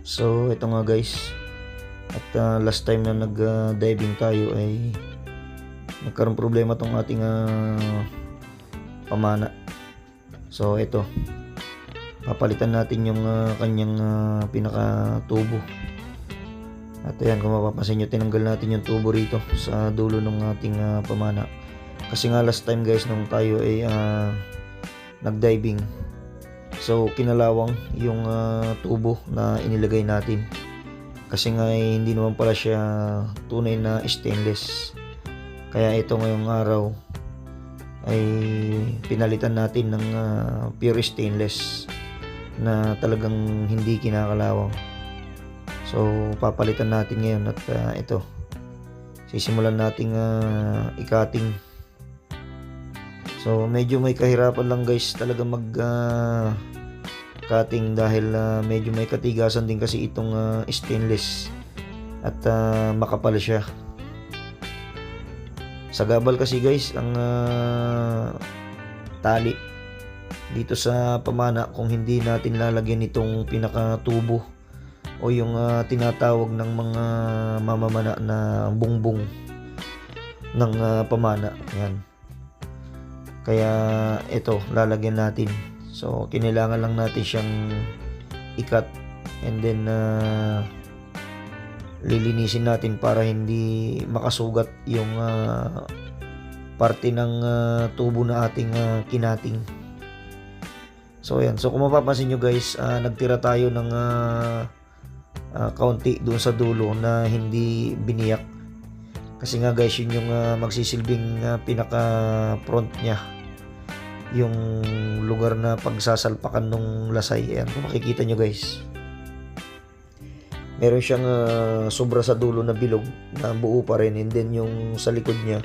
So ito nga guys, at last time na nag-diving tayo ay nagkaroon problema tong ating pamana. So ito, papalitan natin yung kanyang pinaka-tubo. At ayan, kung mapapansin nyo, tinanggal natin yung tubo rito sa dulo ng ating pamana. Kasi nga last time guys, nung tayo ay nag-diving, so kinalawang yung tubo na inilagay natin. Kasi nga hindi naman pala siya tunay na stainless. Kaya ito ngayong araw ay pinalitan natin ng pure stainless na talagang hindi kinakalawang. So papalitan natin ngayon at ito, sisimulan nating i-cutting. So medyo may kahirapan lang guys talaga mag cutting dahil medyo may katigasan din kasi itong stainless at makapal siya. Sa gabal kasi guys, ang tali dito sa pamana, kung hindi natin lalagyan itong pinakatubo o yung tinatawag ng mga mamamana na bungbong ng pamana, yan. Kaya ito, lalagyan natin. So kinailangan lang natin siyang i-cut and then lilinisin natin para hindi makasugat yung parte ng tubo na ating kinating. So ayan, so kung mapapansin nyo guys, nagtira tayo ng kaunti doon sa dulo na hindi biniyak. Kasi nga guys, yun yung magsisilbing pinaka front nya, yung lugar na pagsasalpakan ng lasay. Ayan, kung makikita nyo guys, meron siyang sobra sa dulo na bilog na buo pa rin, and then yung sa likod niya,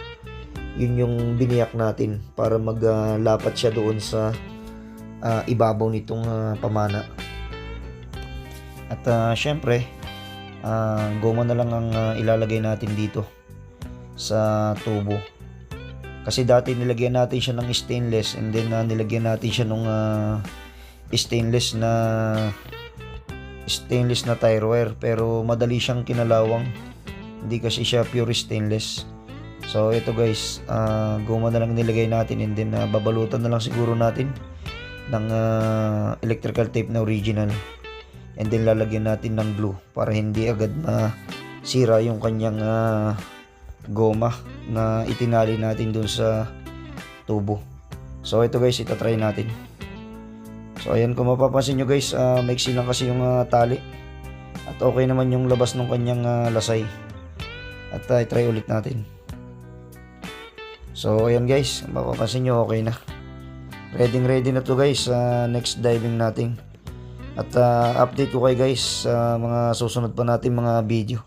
yun yung biniyak natin para maglapat siya doon sa ibabaw nitong pamana. At syempre goma na lang ang ilalagay natin dito sa tubo. Kasi dati nilagyan natin siya ng stainless, and then nilagyan natin siya ng stainless na tire wire, pero madali siyang kinalawang, hindi kasi siya pure stainless. So ito guys, goma na lang nilagay natin, and then babalutan na lang siguro natin ng electrical tape na original, and then lalagyan natin ng glue para hindi agad masira yung kanyang goma na itinali natin dun sa tubo. So ito guys, itatry natin. So ayan, kung mapapansin nyo guys, maiksi lang kasi yung tali at okay naman yung labas ng kanyang lasay. At try ulit natin. So ayan guys, mapapansin nyo okay na. Ready na to guys sa next diving natin. At update ko kayo guys sa mga susunod pa natin mga video.